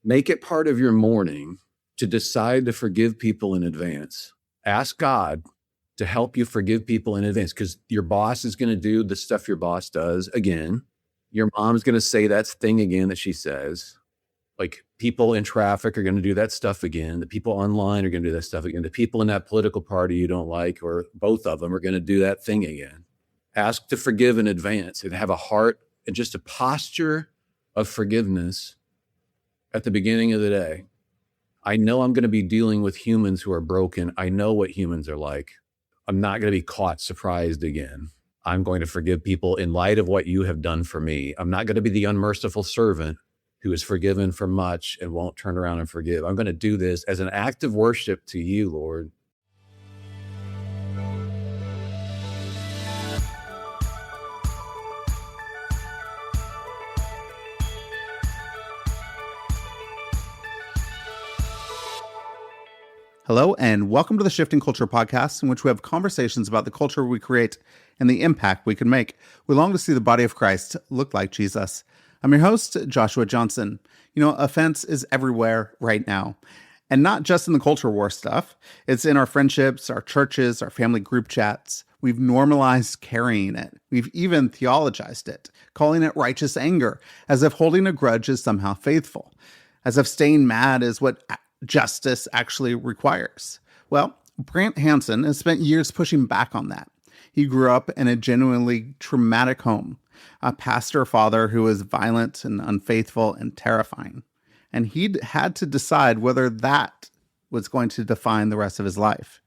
Make it part of your morning to decide to forgive people in advance. Ask God to help you forgive people in advance, because your boss is going to do the stuff your boss does again. Your mom's going to say that thing again that she says. Like, people in traffic are going to do that stuff again. The people online are going to do that stuff again. The people in that political party you don't like, or both of them, are going to do that thing again. Ask to forgive in advance and have a heart and just a posture of forgiveness at the beginning of the day. I know I'm going to be dealing with humans who are broken. I know what humans are like. I'm not going to be caught surprised again. I'm going to forgive people in light of what you have done for me. I'm not going to be the unmerciful servant who is forgiven for much and won't turn around and forgive. I'm going to do this as an act of worship to you, Lord. Hello, and welcome to the Shifting Culture podcast, in which we have conversations about the culture we create and the impact we can make. We long to see the body of Christ look like Jesus. I'm your host, Joshua Johnson. You know, offense is everywhere right now, and not just in the culture war stuff. It's in our friendships, our churches, our family group chats. We've normalized carrying it. We've even theologized it, calling it righteous anger, as if holding a grudge is somehow faithful, as if staying mad is what justice actually requires. Well, Brant Hansen has spent years pushing back on that. He grew up in a genuinely traumatic home, a pastor father who was violent and unfaithful and terrifying. And he'd had to decide whether that was going to define the rest of his life.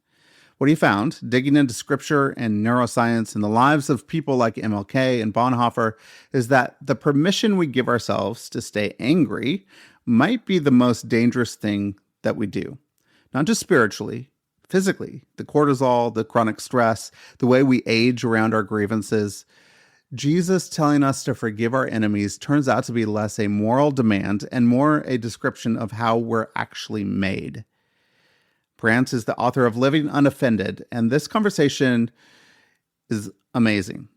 What he found, digging into scripture and neuroscience and the lives of people like MLK and Bonhoeffer, is that the permission we give ourselves to stay angry might be the most dangerous thing that we do. Not just spiritually, physically, the cortisol, the chronic stress, the way we age around our grievances. Jesus telling us to forgive our enemies turns out to be less a moral demand and more a description of how we're actually made. Brant is the author of Living Unoffended, and this conversation is amazing.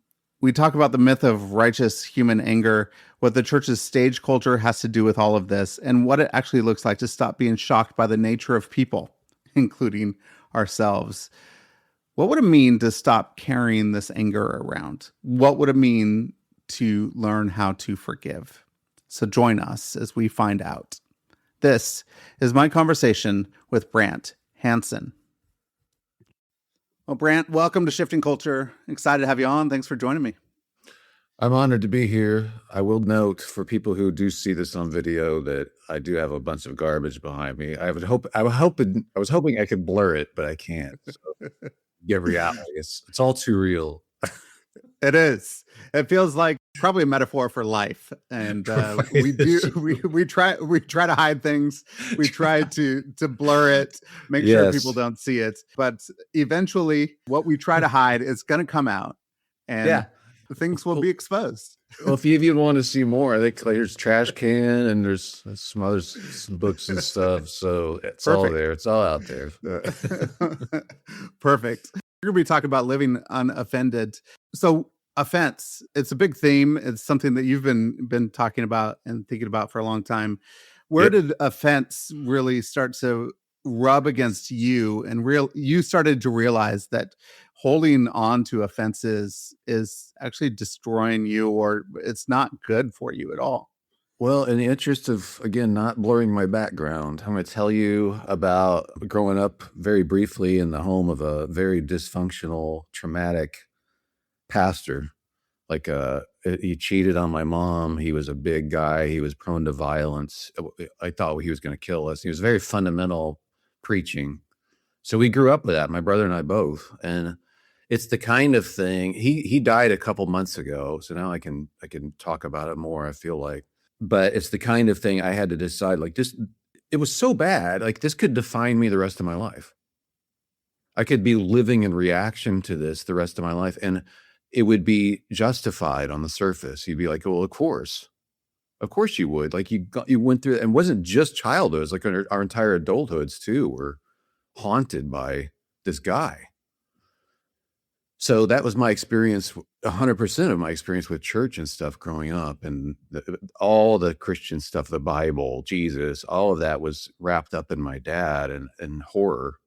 We talk about the myth of righteous human anger, what the church's stage culture has to do with all of this, and what it actually looks like to stop being shocked by the nature of people, including ourselves. What would it mean to stop carrying this anger around? What would it mean to learn how to forgive? So join us as we find out. This is my conversation with Brant Hansen. Well, Brant, welcome to Shifting Culture. Excited to have you on. Thanks for joining me. I'm honored to be here. I will note, for people who do see this on video, that I do have a bunch of garbage behind me. I was hoping I could blur it, but I can't. So, get reality. It's all too real. It is. It feels like probably a metaphor for life, and Right. we try to hide things. We try to blur it, make sure people don't see it. But eventually, what we try to hide is going to come out, and things will be exposed. Well, if you even want to see more, I think there's Trash Can and there's some books and stuff. So it's all there. It's all out there. Perfect. We're going to be talking about living unoffended. So offense, it's a big theme. It's something that you've been talking about and thinking about for a long time. Where did offense really start to rub against you, and you started to realize that holding on to offenses is actually destroying you, or it's not good for you at all? Well, in the interest of, again, not blurring my background, I'm going to tell you about growing up very briefly in the home of a very dysfunctional, traumatic pastor. Like, he cheated on my mom. He was a big guy. He was prone to violence. I thought he was going to kill us. He was very fundamental preaching. So we grew up with that, my brother and I both. And it's the kind of thing, he died a couple months ago. So now I can talk about it more, I feel like. But it's the kind of thing I had to decide, like, this, it was so bad, like, this could define me the rest of my life. I could be living in reaction to this the rest of my life, and it would be justified on the surface. You'd be like, well, of course you would. Like, you went through it, and it wasn't just childhood. It's like our entire adulthoods too were haunted by this guy. So that was my experience, 100% of my experience with church and stuff growing up. And all the Christian stuff, the Bible, Jesus, all of that was wrapped up in my dad and horror.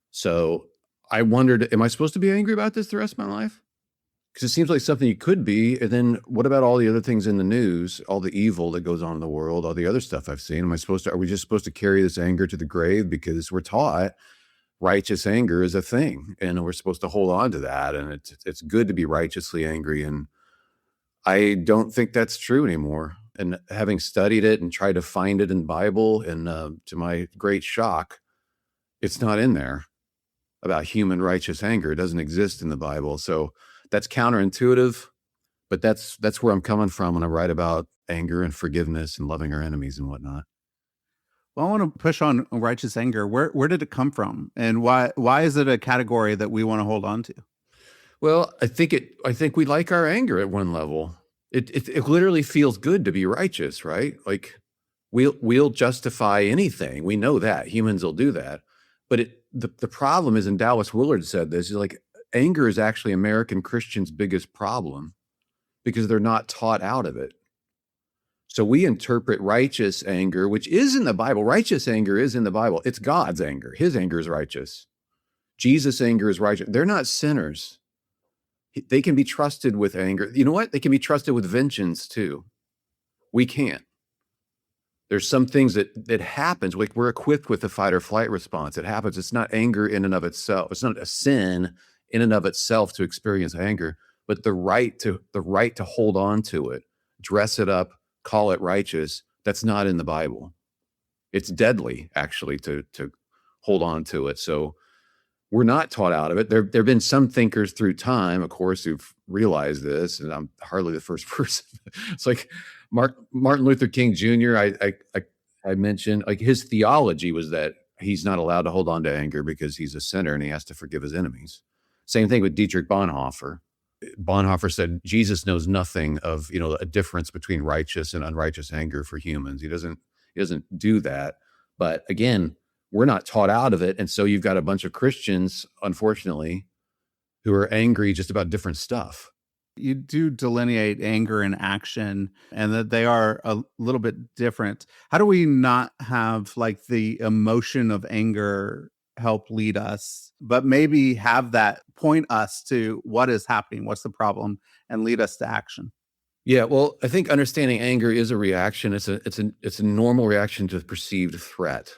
So I wondered, am I supposed to be angry about this the rest of my life? Because it seems like something you could be. And then what about all the other things in the news, all the evil that goes on in the world, all the other stuff I've seen? Are we just supposed to carry this anger to the grave because we're taught righteous anger is a thing and we're supposed to hold on to that? And it's good to be righteously angry. And I don't think that's true anymore. And having studied it and tried to find it in the Bible, and to my great shock, it's not in there about human righteous anger. It doesn't exist in the Bible. So that's counterintuitive, but that's where I'm coming from when I write about anger and forgiveness and loving our enemies and whatnot. Well, I want to push on righteous anger. Where did it come from, and why is it a category that we want to hold on to? Well, I think we like our anger at one level. It literally feels good to be righteous, right? Like we'll justify anything. We know that humans will do that. But the problem is, and Dallas Willard said this, is like anger is actually American Christians' biggest problem because they're not taught out of it. So we interpret righteous anger, which is in the Bible. Righteous anger is in the Bible. It's God's anger. His anger is righteous. Jesus' anger is righteous. They're not sinners. They can be trusted with anger. You know what? They can be trusted with vengeance too. We can't. There's some things that happens. Like we're equipped with the fight or flight response. It happens. It's not anger in and of itself. It's not a sin in and of itself to experience anger, but the right to hold on to it, dress it up, call it righteous. That's not in the Bible. It's deadly, actually, to hold on to it. So we're not taught out of it. There have been some thinkers through time, of course, who've realized this, and I'm hardly the first person. It's like Martin Luther King Jr. I mentioned, like his theology was that he's not allowed to hold on to anger because he's a sinner and he has to forgive his enemies. Same thing with Dietrich Bonhoeffer. Bonhoeffer said Jesus knows nothing of a difference between righteous and unrighteous anger for humans. He doesn't do that. But again, we're not taught out of it. And so you've got a bunch of Christians, unfortunately, who are angry just about different stuff. You do delineate anger and action, and that they are a little bit different. How do we not have like the emotion of anger help lead us, but maybe have that point us to what is happening, what's the problem, and lead us to action? Yeah, well, I think understanding anger is a reaction. It's a normal reaction to perceived threat.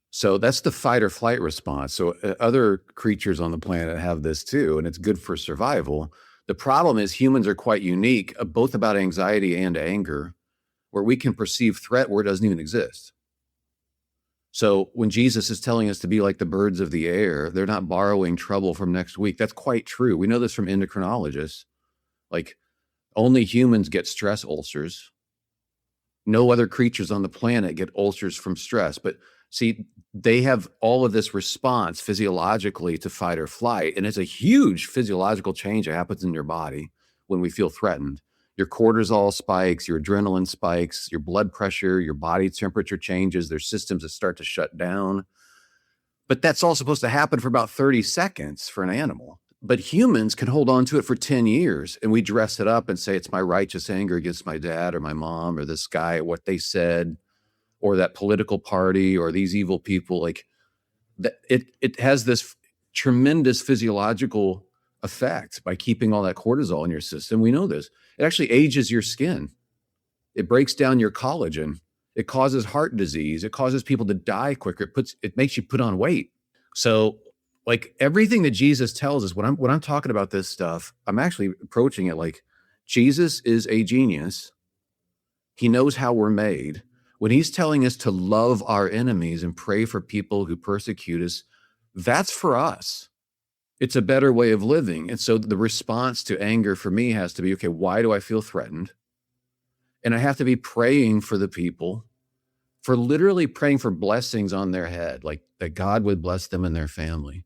So that's the fight or flight response. So other creatures on the planet have this too, and it's good for survival. The problem is humans are quite unique, both about anxiety and anger, where we can perceive threat where it doesn't even exist. So when Jesus is telling us to be like the birds of the air, they're not borrowing trouble from next week. That's quite true. We know this from endocrinologists. Like only humans get stress ulcers. No other creatures on the planet get ulcers from stress. But see, they have all of this response physiologically to fight or flight. And it's a huge physiological change that happens in your body when we feel threatened. Your cortisol spikes, your adrenaline spikes, your blood pressure, your body temperature changes. There's systems that start to shut down. But that's all supposed to happen for about 30 seconds for an animal. But humans can hold on to it for 10 years. And we dress it up and say, it's my righteous anger against my dad or my mom or this guy, what they said, or that political party or these evil people. Like that, it has this tremendous physiological effect by keeping all that cortisol in your system. We know this. It actually ages your skin. It breaks down your collagen. It causes heart disease. It causes people to die quicker. It makes you put on weight. So like everything that Jesus tells us, when I'm talking about this stuff, I'm actually approaching it like Jesus is a genius. He knows how we're made. When he's telling us to love our enemies and pray for people who persecute us, that's for us. It's a better way of living. And so the response to anger for me has to be, okay, why do I feel threatened? And I have to be praying for the people, for literally praying for blessings on their head, like that God would bless them and their family,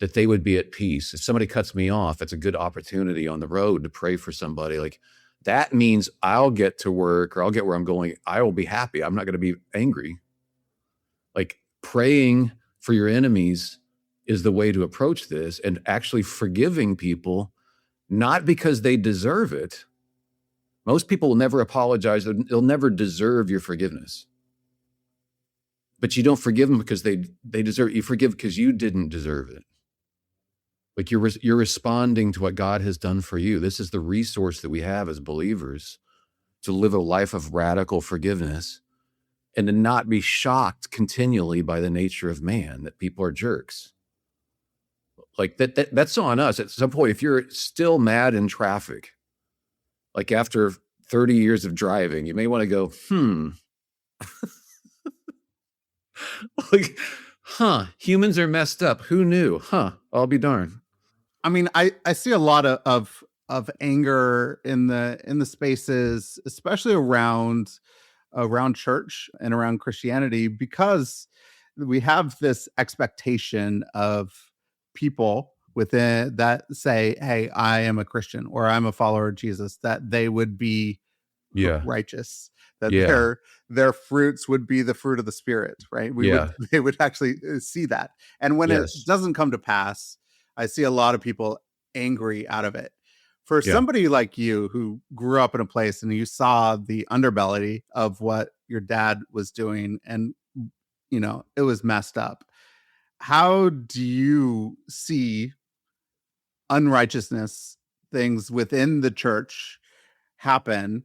that they would be at peace. If somebody cuts me off, it's a good opportunity on the road to pray for somebody. Like that means I'll get to work or I'll get where I'm going. I will be happy. I'm not going to be angry. Like praying for your enemies is the way to approach this, and actually forgiving people, not because they deserve it. Most people will never apologize. They'll never deserve your forgiveness. But you don't forgive them because they deserve it. You forgive because you didn't deserve it. Like you're responding to what God has done for you. This is the resource that we have as believers to live a life of radical forgiveness and to not be shocked continually by the nature of man, that people are jerks. Like that's on us. At some point, if you're still mad in traffic, like after 30 years of driving, you may want to go, like, humans are messed up. Who knew? I'll be darned. I mean, I see a lot of anger in the spaces, especially around church and around Christianity, because we have this expectation of people within that say, hey, I am a Christian or I'm a follower of Jesus, that they would be righteous, that their fruits would be the fruit of the Spirit, right? They would actually see that. And when it doesn't come to pass, I see a lot of people angry out of it. For somebody like you who grew up in a place and you saw the underbelly of what your dad was doing, and it was messed up. How do you see unrighteousness, things within the church happen,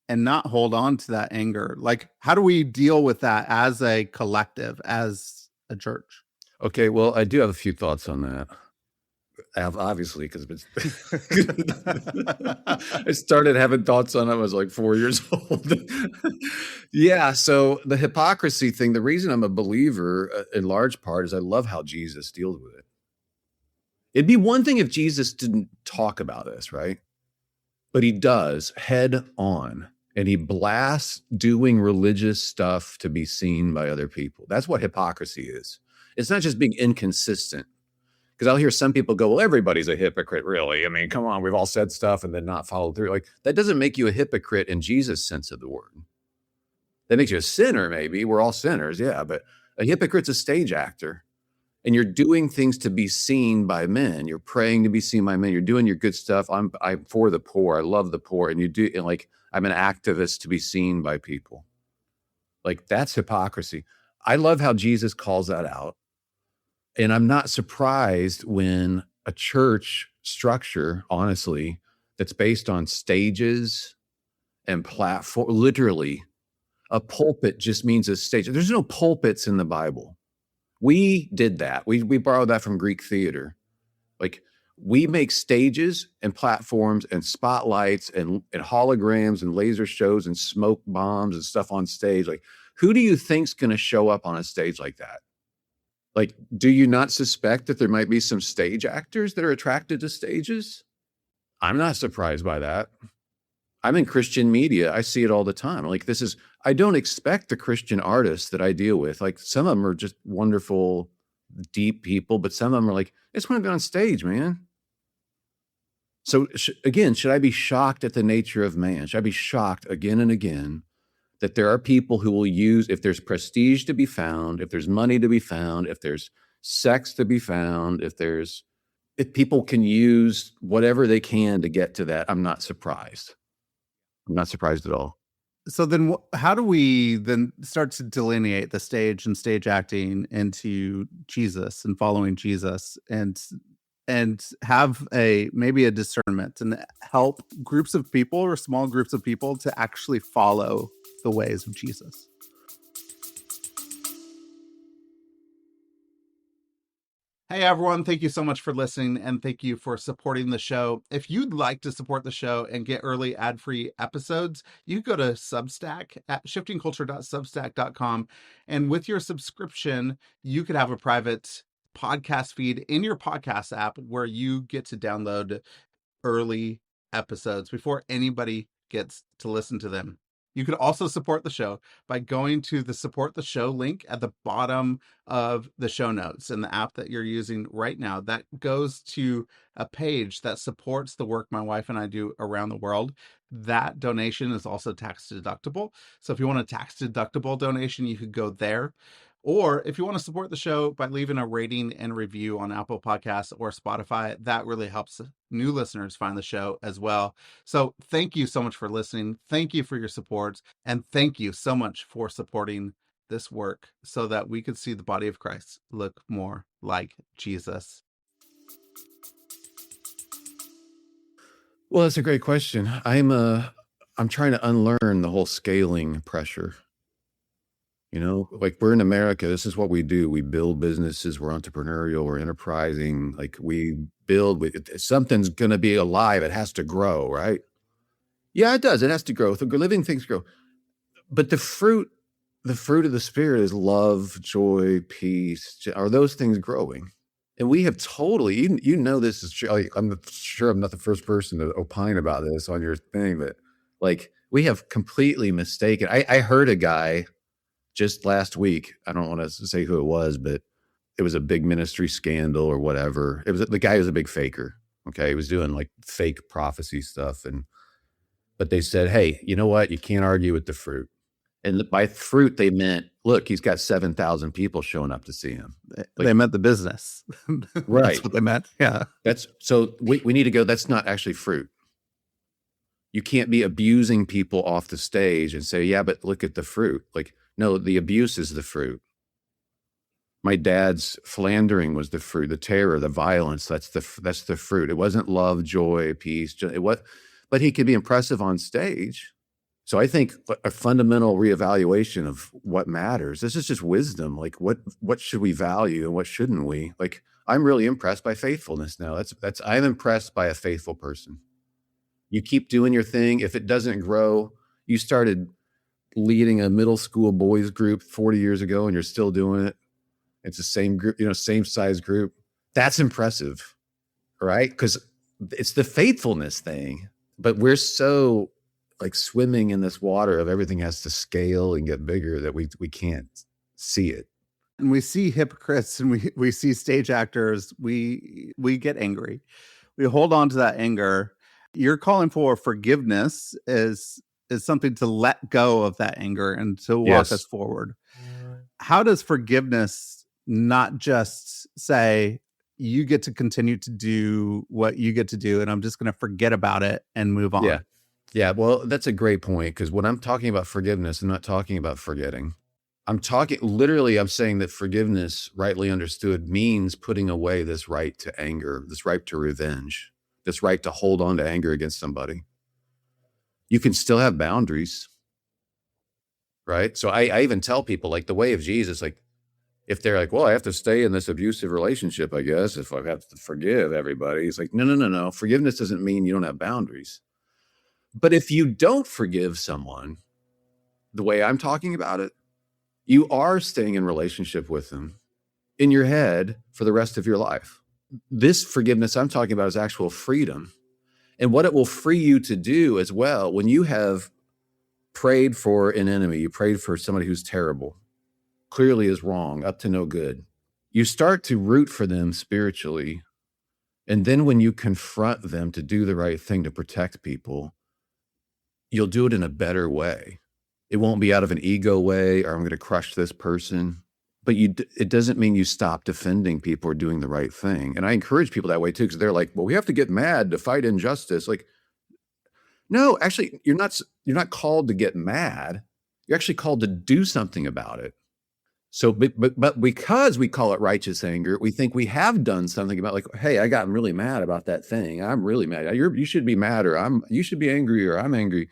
and not hold on to that anger? Like, how do we deal with that as a collective, as a church? Okay, well, I do have a few thoughts on that. Obviously, because I started having thoughts on it. I was like 4 years old. So the hypocrisy thing, the reason I'm a believer in large part is I love how Jesus deals with it. It'd be one thing if Jesus didn't talk about this, right? But he does head on, and he blasts doing religious stuff to be seen by other people. That's what hypocrisy is. It's not just being inconsistent. Because I'll hear some people go, well, everybody's a hypocrite, really. I mean, come on, we've all said stuff and then not followed through. Like, that doesn't make you a hypocrite in Jesus' sense of the word. That makes you a sinner, maybe. We're all sinners, but a hypocrite's a stage actor. And you're doing things to be seen by men. You're praying to be seen by men. You're doing your good stuff. I'm for the poor. I love the poor. And I'm an activist to be seen by people. Like, that's hypocrisy. I love how Jesus calls that out. And I'm not surprised when a church structure, honestly, that's based on stages and platform, literally, a pulpit just means a stage. There's no pulpits in the Bible. We did that. We borrowed that from Greek theater. Like, we make stages and platforms and spotlights and holograms and laser shows and smoke bombs and stuff on stage. Like, who do you think's going to show up on a stage like that? Like, do you not suspect that there might be some stage actors that are attracted to stages? I'm not surprised by that. I'm in Christian media. I see it all the time. Like, I don't expect the Christian artists that I deal with. Like, some of them are just wonderful, deep people, but some of them are like, I just want to be on stage, man. So again, should I be shocked at the nature of man? Should I be shocked again and again that there are people who will use, if there's prestige to be found, if there's money to be found, if there's sex to be found, if people can use whatever they can to get to that? I'm not surprised. I'm not surprised at all. So then how do we then start to delineate the stage and stage acting into Jesus and following Jesus, and have maybe a discernment and help groups of people or small groups of people to actually follow the ways of Jesus? Hey everyone, thank you so much for listening, and thank you for supporting the show. If you'd like to support the show and get early ad-free episodes, you go to Substack at shiftingculture.substack.com, and with your subscription, you could have a private podcast feed in your podcast app where you get to download early episodes before anybody gets to listen to them. You could also support the show by going to the support the show link at the bottom of the show notes in the app that you're using right now. That goes to a page that supports the work my wife and I do around the world. That donation is also tax deductible. So if you want a tax deductible donation, you could go there. Or if you want to support the show by leaving a rating and review on Apple Podcasts or Spotify, that really helps new listeners find the show as well. So thank you so much for listening. Thank you for your support. And thank you so much for supporting this work so that we could see the body of Christ look more like Jesus. Well, that's a great question. I'm trying to unlearn the whole scaling pressure. Like we're in America, this is what we do. We build businesses, we're entrepreneurial, we're enterprising. Like we build, something's going to be alive. It has to grow, right? Yeah, it does. It has to grow. The living things grow. But the fruit of the Spirit is love, joy, peace. Are those things growing? And we have totally, this is true. Like, I'm sure I'm not the first person to opine about this on your thing, but like we have completely mistaken. I heard a guy just last week, I don't want to say who it was, but it was a big ministry scandal or whatever. The guy was a big faker. Okay. He was doing like fake prophecy stuff. But they said, hey, you know what? You can't argue with the fruit. And by fruit, they meant, look, he's got 7,000 people showing up to see him. They meant the business. Right. That's what they meant. Yeah. So we need to go, that's not actually fruit. You can't be abusing people off the stage and say, yeah, but look at the fruit. Like, no, the abuse is the fruit. My dad's philandering was the fruit, the terror, the violence. That's the fruit. It wasn't love, joy, peace. But he could be impressive on stage. So I think a fundamental reevaluation of what matters. This is just wisdom. Like what should we value and what shouldn't we? Like I'm really impressed by faithfulness now. I'm impressed by a faithful person. You keep doing your thing. If it doesn't grow, you started leading a middle school boys group 40 years ago and you're still doing it. It's the same group, same size group. That's impressive, right? Because it's the faithfulness thing. But we're so like swimming in this water of everything has to scale and get bigger that we can't see it. And we see hypocrites and we see stage actors. We get angry. We hold on to that anger. You're calling for forgiveness is something to let go of that anger and to walk us forward. How does forgiveness not just say, you get to continue to do what you get to do, and I'm just going to forget about it and move on? Yeah. Well, that's a great point, because when I'm talking about forgiveness, I'm not talking about forgetting. I'm saying that forgiveness, rightly understood, means putting away this right to anger, this right to revenge, this right to hold on to anger against somebody. You can still have boundaries, right? So I even tell people, like, the way of Jesus, like, if they're like, well, I have to stay in this abusive relationship, I guess, if I have to forgive everybody. It's like, no. Forgiveness doesn't mean you don't have boundaries. But if you don't forgive someone, the way I'm talking about it, you are staying in relationship with them in your head for the rest of your life. This forgiveness I'm talking about is actual freedom. And what it will free you to do as well, when you have prayed for an enemy, you prayed for somebody who's terrible, clearly is wrong, up to no good. You start to root for them spiritually. And then when you confront them to do the right thing to protect people, you'll do it in a better way. It won't be out of an ego way, or I'm going to crush this person. But it doesn't mean you stop defending people or doing the right thing. And I encourage people that way too, because they're like, well, we have to get mad to fight injustice. Like, no, actually, you're not called to get mad. You're actually called to do something about it. So, but because we call it righteous anger, we think we have done something about, like, hey, I got really mad about that thing. I'm really mad. You should be mad, or you should be angry, or I'm angry.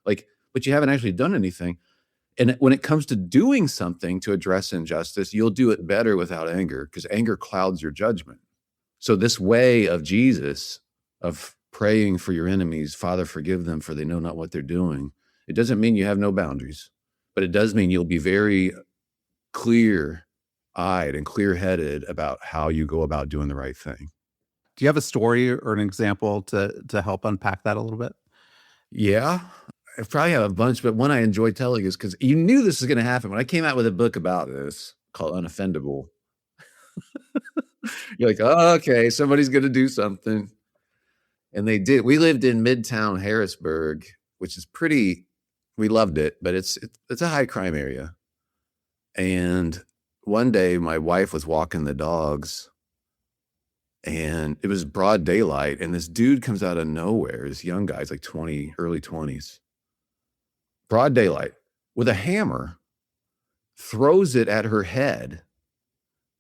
Like, but you haven't actually done anything. And when it comes to doing something to address injustice, you'll do it better without anger, because anger clouds your judgment. So this way of Jesus, of praying for your enemies, Father, forgive them, for they know not what they're doing. It doesn't mean you have no boundaries, but it does mean you'll be very clear-eyed and clear-headed about how you go about doing the right thing. Do you have a story or an example to help unpack that a little bit? Yeah, I probably have a bunch, but one I enjoy telling is because you knew this was going to happen. When I came out with a book about this called Unoffendable, you're like, oh, okay, somebody's going to do something. And they did. We lived in Midtown Harrisburg, which is we loved it, but it's a high crime area. And one day my wife was walking the dogs and it was broad daylight. And this dude comes out of nowhere. This young guy, he's like 20, early 20s, broad daylight with a hammer, throws it at her head,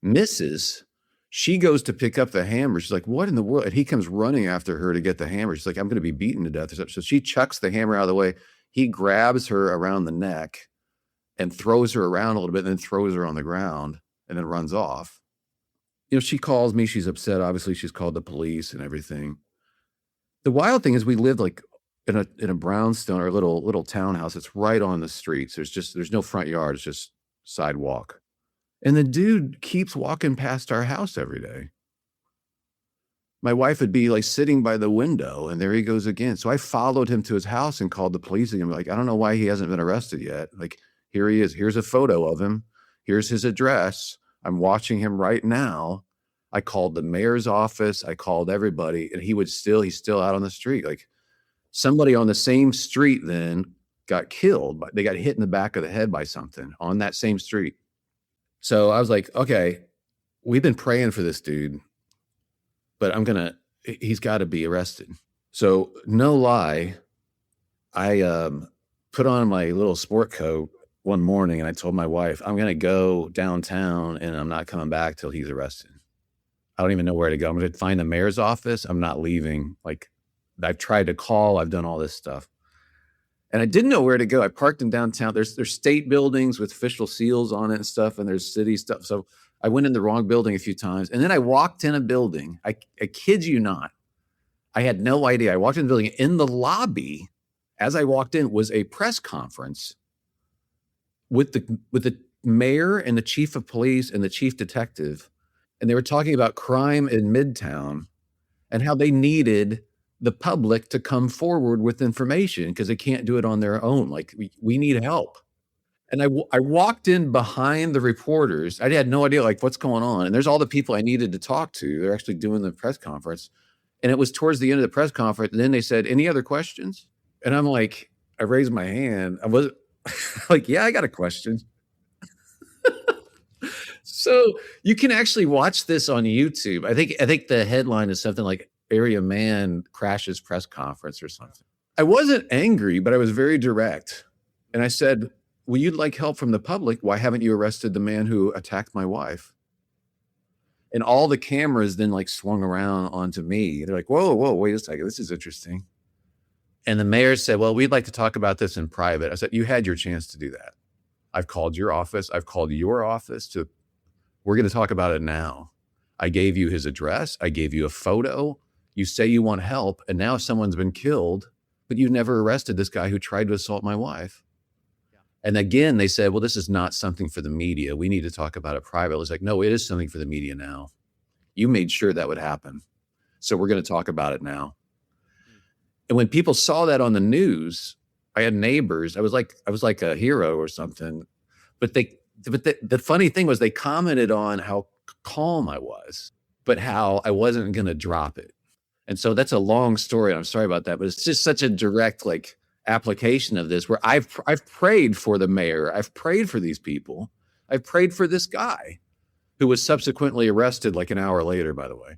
misses. She goes to pick up the hammer. She's like, what in the world? And he comes running after her to get the hammer. She's like, I'm going to be beaten to death. So she chucks the hammer out of the way. He grabs her around the neck and throws her around a little bit and then throws her on the ground and then runs off. She calls me. She's upset. Obviously, she's called the police and everything. The wild thing is we lived like in a brownstone or a little townhouse. It's right on the streets. There's no front yard. It's just sidewalk. And the dude keeps walking past our house every day. My wife would be like sitting by the window and there he goes again. So I followed him to his house and called the police again. Like, I don't know why he hasn't been arrested yet. Like, here he is. Here's a photo of him. Here's his address. I'm watching him right now. I called the mayor's office. I called everybody and he's still out on the street. Like somebody on the same street then got killed. They got hit in the back of the head by something on that same street. So I was like, okay, we've been praying for this dude, but he's got to be arrested. So no lie, I put on my little sport coat one morning and I told my wife, I'm going to go downtown and I'm not coming back till he's arrested. I don't even know where to go. I'm going to find the mayor's office. I'm not leaving. Like I've tried to call, I've done all this stuff. And I didn't know where to go. I parked in downtown. There's state buildings with official seals on it and stuff, and there's city stuff. So I went in the wrong building a few times. And then I walked in a building. I kid you not. I had no idea. I walked in the building. In the lobby, as I walked in, was a press conference with the mayor and the chief of police and the chief detective. And they were talking about crime in Midtown and how they needed the public to come forward with information because they can't do it on their own. Like we need help. And I walked in behind the reporters. I had no idea like what's going on. And there's all the people I needed to talk to. They're actually doing the press conference. And it was towards the end of the press conference. And then they said, any other questions? And I'm like, I raised my hand. I was like, yeah, I got a question. So you can actually watch this on YouTube. I think the headline is something like area man crashes press conference or something. I wasn't angry, but I was very direct. And I said, well, you'd like help from the public. Why haven't you arrested the man who attacked my wife? And all the cameras then like swung around onto me. They're like, whoa, wait a second. This is interesting. And the mayor said, well, we'd like to talk about this in private. I said, you had your chance to do that. I've called your office. I've called your office we're going to talk about it now. I gave you his address. I gave you a photo. You say you want help, and now someone's been killed, but you never arrested this guy who tried to assault my wife. Yeah. And again, they said, well, this is not something for the media. We need to talk about it privately. It's like, no, it is something for the media now. You made sure that would happen. So we're going to talk about it now. And when people saw that on the news, I had neighbors. I was like a hero or something, but the funny thing was they commented on how calm I was, but how I wasn't going to drop it. And so that's a long story. I'm sorry about that, but it's just such a direct like application of this where I've prayed for the mayor. I've prayed for these people. I've prayed for this guy who was subsequently arrested like an hour later, by the way.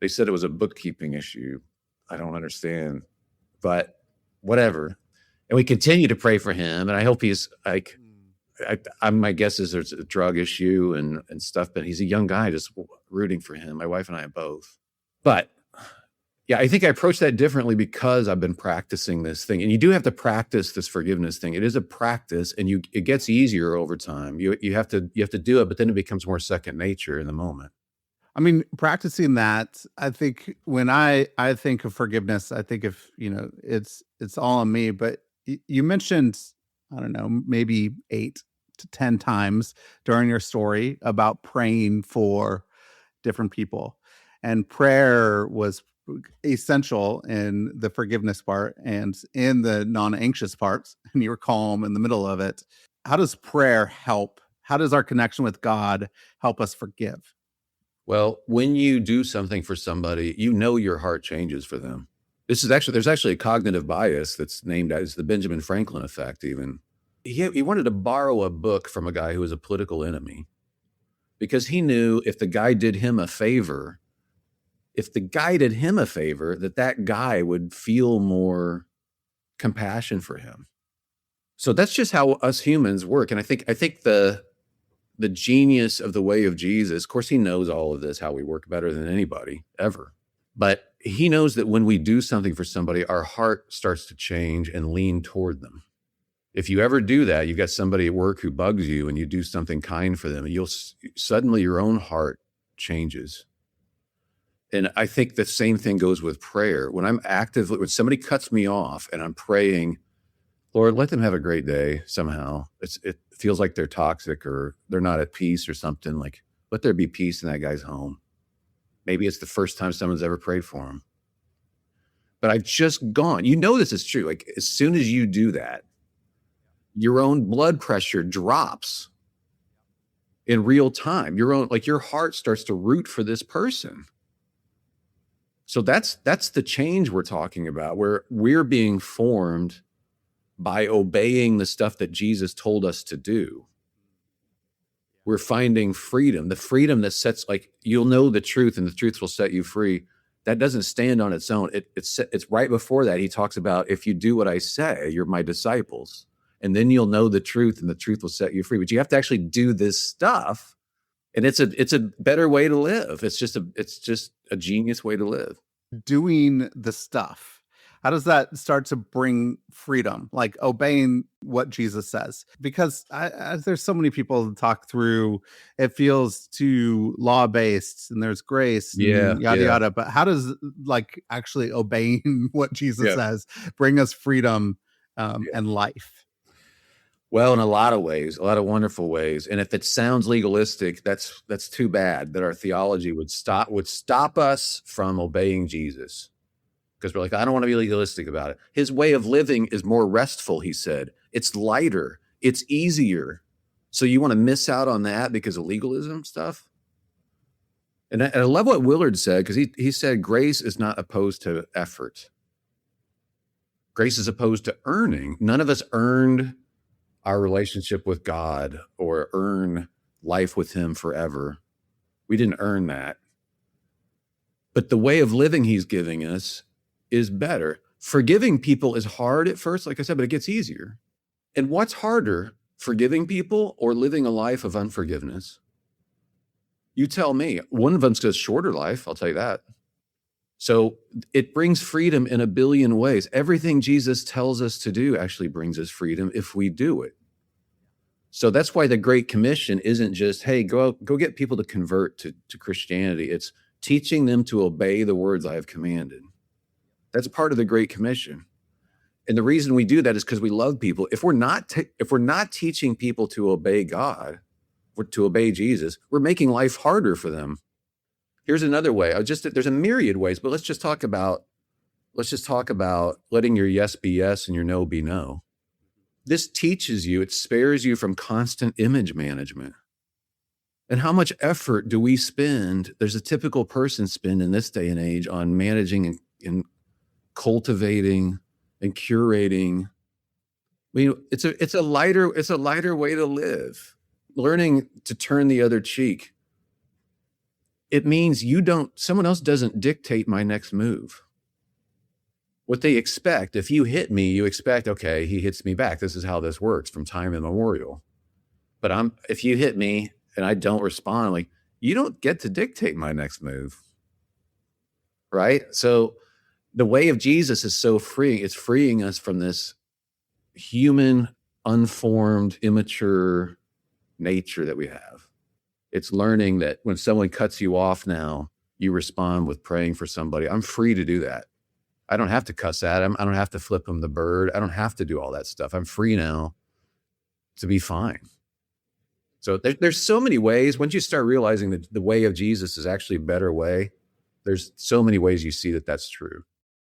They said it was a bookkeeping issue. I don't understand, but whatever. And we continue to pray for him. And I hope he's like, my guess is there's a drug issue and stuff, but he's a young guy, just rooting for him. My wife and I both. But yeah, I think I approach that differently because I've been practicing this thing. And you do have to practice this forgiveness thing. It is a practice and it gets easier over time. You have to do it, but then it becomes more second nature in the moment. I mean, practicing that, I think when I think of forgiveness, I think of, it's all on me. But you mentioned, I don't know, maybe 8 to 10 times during your story about praying for different people. And prayer was essential in the forgiveness part and in the non-anxious parts. And you were calm in the middle of it. How does prayer help? How does our connection with God help us forgive? Well, when you do something for somebody, your heart changes for them. There's actually a cognitive bias that's named as the Benjamin Franklin effect even. He wanted to borrow a book from a guy who was a political enemy. because he knew if the guy did him a favor, that guy would feel more compassion for him. So that's just how us humans work. And I think the genius of the way of Jesus, of course, he knows all of this, how we work better than anybody ever. But he knows that when we do something for somebody, our heart starts to change and lean toward them. If you ever do that, you've got somebody at work who bugs you and you do something kind for them, and you'll suddenly your own heart changes. And I think the same thing goes with prayer. When somebody cuts me off and I'm praying, Lord, let them have a great day somehow. It feels like they're toxic or they're not at peace or something. Like, let there be peace in that guy's home. Maybe it's the first time someone's ever prayed for him. But I've just gone. You know this is true. Like, as soon as you do that, your own blood pressure drops in real time. Your heart starts to root for this person. So that's the change we're talking about, where we're being formed by obeying the stuff that Jesus told us to do. We're finding freedom, the freedom that sets, like, you'll know the truth and the truth will set you free. That doesn't stand on its own. It's right before that. He talks about, if you do what I say, you're my disciples, and then you'll know the truth and the truth will set you free. But you have to actually do this stuff. And it's a better way to live. It's just a genius way to live. Doing the stuff, how does that start to bring freedom, like obeying what Jesus says? Because there's so many people that talk through, it feels too law-based and there's grace and yada yada. But how does like actually obeying what Jesus says bring us freedom and life? Well, in a lot of ways, a lot of wonderful ways. And if it sounds legalistic, that's too bad that our theology would stop us from obeying Jesus. Because we're like, I don't want to be legalistic about it. His way of living is more restful, he said. It's lighter. It's easier. So you want to miss out on that because of legalism stuff? And I love what Willard said, because he said grace is not opposed to effort. Grace is opposed to earning. None of us earned our relationship with God or earn life with him forever. We didn't earn that. But the way of living he's giving us is better. Forgiving people is hard at first, like I said, but it gets easier. And what's harder, forgiving people or living a life of unforgiveness? You tell me. One of them's a shorter life, I'll tell you that. So it brings freedom in a billion ways. Everything Jesus tells us to do actually brings us freedom if we do it. So that's why the Great Commission isn't just, hey, go get people to convert to Christianity. It's teaching them to obey the words I have commanded. That's part of the Great Commission. And the reason we do that is because we love people. If we're not teaching people to obey God, or to obey Jesus, we're making life harder for them. Here's another way. There's a myriad ways, but let's just talk about letting your yes be yes and your no be no. This teaches you, it spares you from constant image management. And how much effort do we spend? There's a typical person spend in this day and age on managing and cultivating and curating. I mean, it's a lighter way to live. Learning to turn the other cheek. It means someone else doesn't dictate my next move. What they expect, if you hit me, you expect, okay, he hits me back. This is how this works from time immemorial. But if you hit me and I don't respond, like, you don't get to dictate my next move. Right? So the way of Jesus is so freeing. It's freeing us from this human, unformed, immature nature that we have. It's learning that when someone cuts you off now, you respond with praying for somebody. I'm free to do that. I don't have to cuss at him. I don't have to flip him the bird. I don't have to do all that stuff. I'm free now to be fine. So there's so many ways. Once you start realizing that the way of Jesus is actually a better way, there's so many ways you see that that's true.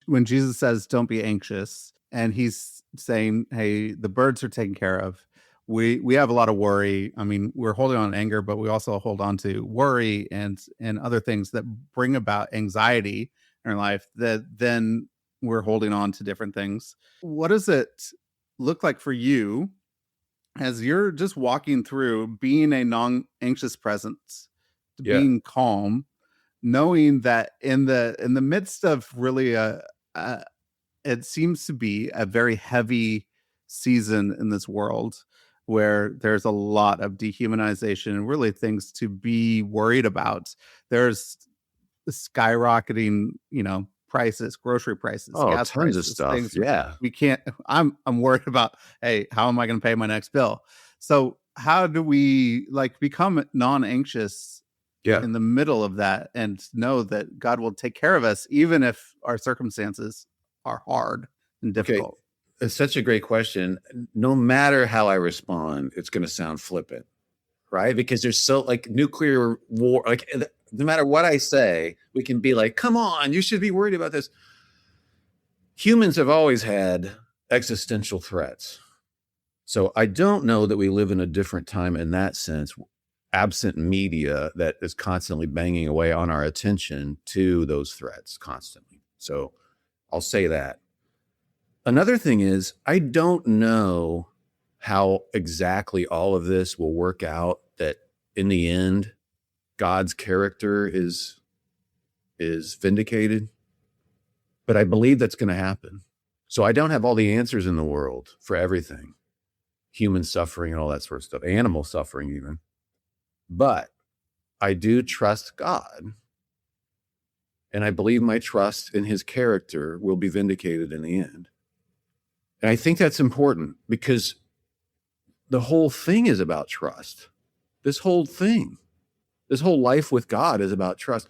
When Jesus says, don't be anxious, and he's saying, hey, the birds are taken care of. We have a lot of worry. I mean, we're holding on to anger, but we also hold on to worry and other things that bring about anxiety in our life, that then we're holding on to different things. What does it look like for you as you're just walking through being a non-anxious presence to Yeah. being calm, knowing that in the midst of really a it seems to be a very heavy season in this world where there's a lot of dehumanization and really things to be worried about. There's skyrocketing, prices, grocery prices, Oh, gas tons of prices, stuff. things Yeah. we can't. I'm worried about, hey, how am I going to pay my next bill? So how do we become non-anxious Yeah. in the middle of that and know that God will take care of us even if our circumstances are hard and Okay. difficult? It's such a great question. No matter how I respond, it's going to sound flippant, right? Because there's so like nuclear war, like no matter what I say, we can be like, come on, you should be worried about this. Humans have always had existential threats. So I don't know that we live in a different time in that sense, absent media that is constantly banging away on our attention to those threats constantly. So I'll say that. Another thing is, I don't know how exactly all of this will work out, that in the end, God's character is vindicated. But I believe that's going to happen. So I don't have all the answers in the world for everything, human suffering and all that sort of stuff, animal suffering even. But I do trust God. And I believe my trust in his character will be vindicated in the end. And I think that's important because the whole thing is about trust. This whole life with God is about trust.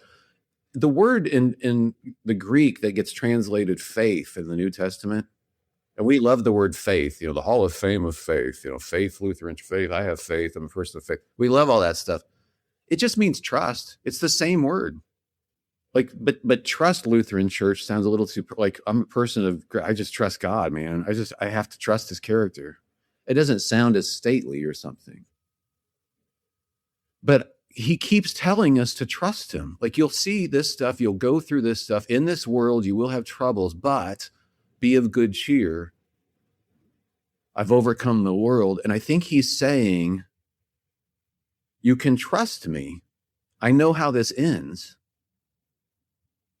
The word in the Greek that gets translated faith in the New Testament, and we love the word faith, the Hall of Fame of faith, faith, Lutheran faith. I have faith. I'm a person of faith. We love all that stuff. It just means trust. It's the same word. But trust Lutheran Church sounds a little too like I'm a person of, I just trust God, man. I have to trust his character. It doesn't sound as stately or something. But he keeps telling us to trust him. Like, you'll see this stuff, you'll go through this stuff. In this world, you will have troubles, but be of good cheer. I've overcome the world. And I think he's saying, you can trust me. I know how this ends.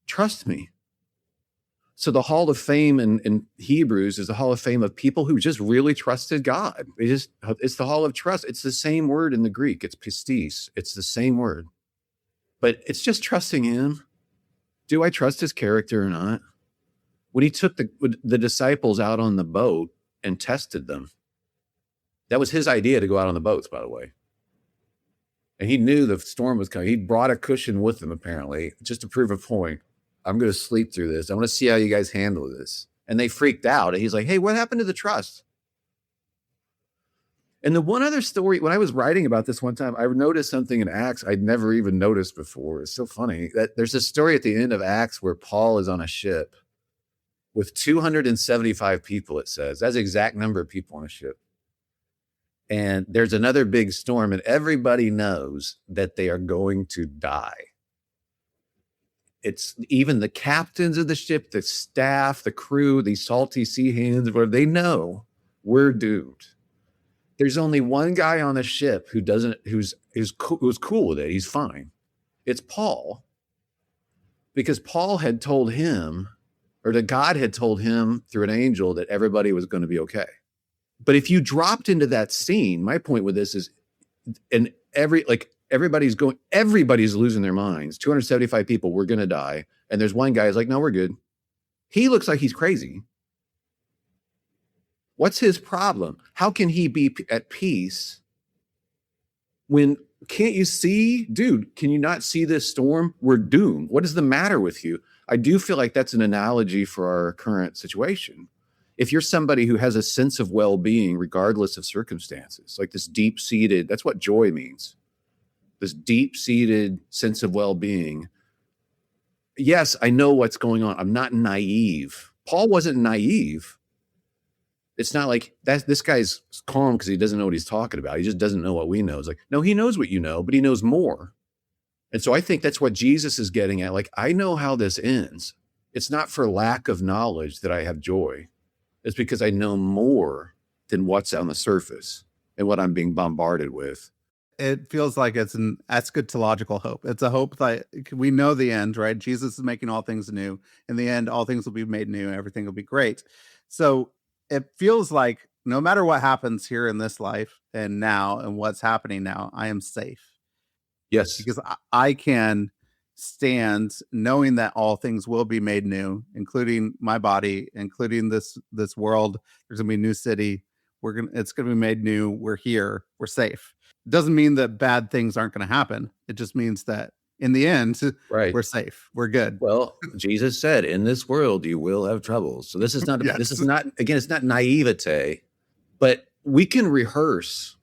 Trust me. So the Hall of Fame in Hebrews is the Hall of Fame of people who just really trusted God. It's the Hall of Trust. It's the same word in the Greek. It's pistis. It's the same word. But it's just trusting him. Do I trust his character or not? When he took the disciples out on the boat and tested them, that was his idea to go out on the boats, by the way. And he knew the storm was coming. He brought a cushion with him, apparently, just to prove a point. I'm going to sleep through this. I want to see how you guys handle this. And they freaked out. And he's like, hey, what happened to the trust? And the one other story, when I was writing about this one time, I noticed something in Acts I'd never even noticed before. It's so funny that there's a story at the end of Acts where Paul is on a ship with 275 people, it says. That's the exact number of people on a ship. And there's another big storm, and everybody knows that they are going to die. It's even the captains of the ship, the staff, the crew, these salty sea hands, whatever, they know we're doomed. There's only one guy on the ship who's cool with it. He's fine. It's Paul. Because Paul had told him, or that God had told him through an angel, that everybody was going to be okay. But if you dropped into that scene, my point with this is, and everybody's losing their minds. 275 people, we're going to die. And there's one guy who's like, no, we're good. He looks like he's crazy. What's his problem? How can he be at peace when, can't you see, dude, can you not see this storm? We're doomed. What is the matter with you? I do feel like that's an analogy for our current situation. If you're somebody who has a sense of well-being, regardless of circumstances, like this deep-seated, that's what joy means. This deep-seated sense of well-being. Yes, I know what's going on. I'm not naive. Paul wasn't naive. It's not like this guy's calm because he doesn't know what he's talking about. He just doesn't know what we know. It's like, no, he knows what you know, but he knows more. And so I think that's what Jesus is getting at. Like, I know how this ends. It's not for lack of knowledge that I have joy. It's because I know more than what's on the surface. and what I'm being bombarded with. It feels like it's an eschatological hope. It's a hope that we know the end, right? Jesus is making all things new. In the end, all things will be made new. Everything will be great. So it feels like no matter what happens here in this life and now and what's happening now, I am safe Yes. because I can stand knowing that all things will be made new, including my body, including this world. There's gonna be a new city. It's gonna be made new. We're here. We're safe. Doesn't mean that bad things aren't going to happen. It just means that in the end, Right. we're safe. We're good. Well, Jesus said, in this world, you will have troubles. So this is not, Yes. this is not, again, it's not naivete, but we can rehearse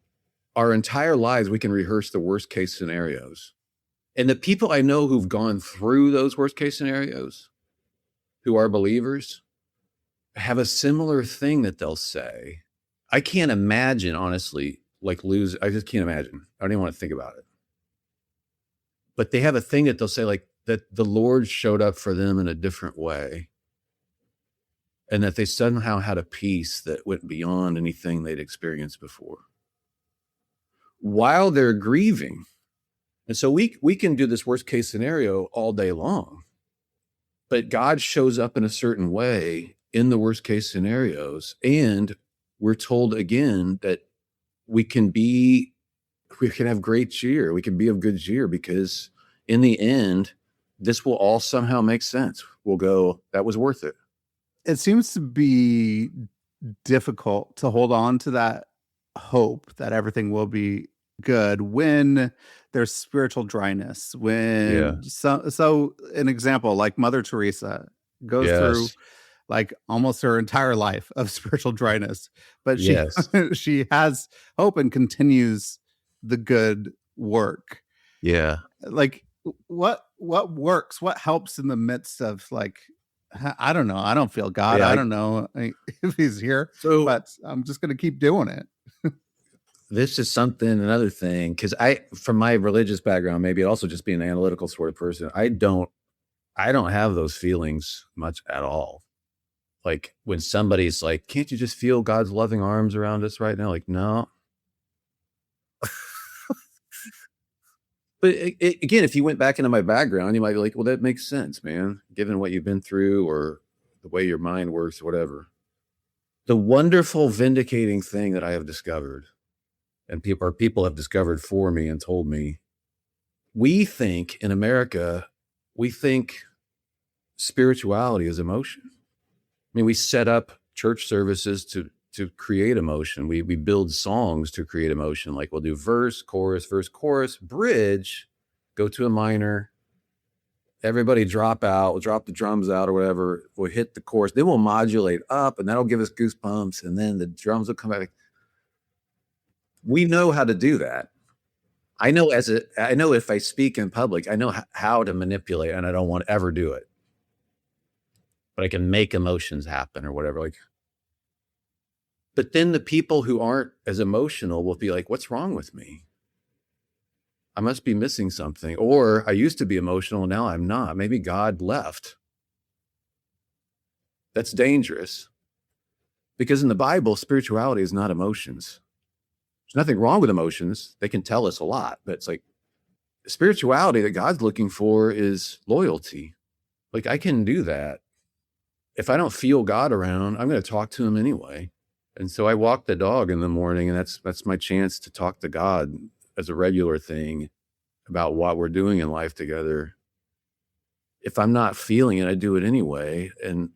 our entire lives. We can rehearse the worst case scenarios. And the people I know who've gone through those worst case scenarios, who are believers, have a similar thing that they'll say. I can't imagine, honestly, I just can't imagine. I don't even want to think about it. But they have a thing that they'll say, like, that the Lord showed up for them in a different way. And that they somehow had a peace that went beyond anything they'd experienced before, while they're grieving. And so we can do this worst case scenario all day long. But God shows up in a certain way in the worst case scenarios. And we're told again that we can have great cheer. We can be of good cheer because in the end, this will all somehow make sense. We'll go, that was worth it. It seems to be difficult to hold on to that hope that everything will be good when there's spiritual dryness. So an example, like Mother Teresa goes through like almost her entire life of spiritual dryness, but she has hope and continues the good work. Yeah. Like what works? What helps in the midst of like, I don't know. I don't feel God. I don't know if he's here, but I'm just going to keep doing it. This is another thing, because from my religious background, maybe also just being an analytical sort of person, I don't have those feelings much at all. Like when somebody's like, can't you just feel God's loving arms around us right now? Like, no. But again, if you went back into my background, you might be like, well, that makes sense, man, given what you've been through or the way your mind works or whatever. The wonderful vindicating thing that I have discovered, and people have discovered for me and told me, we think in America, spirituality is emotion. I mean, we set up church services to create emotion. We build songs to create emotion. Like we'll do verse, chorus, bridge, go to a minor, everybody drop out, we'll drop the drums out or whatever, we'll hit the chorus, then we'll modulate up and that'll give us goosebumps, and then the drums will come back. We know how to do that. I know if I speak in public, I know how to manipulate, and I don't want to ever do it. But I can make emotions happen or whatever. Like, but then the people who aren't as emotional will be like, what's wrong with me? I must be missing something. Or I used to be emotional, now I'm not. Maybe God left. That's dangerous. Because in the Bible, spirituality is not emotions. There's nothing wrong with emotions. They can tell us a lot, but it's like spirituality that God's looking for is loyalty. Like I can do that. If I don't feel God around, I'm going to talk to him anyway. And so I walk the dog in the morning, and that's my chance to talk to God as a regular thing about what we're doing in life together. If I'm not feeling it, I do it anyway, and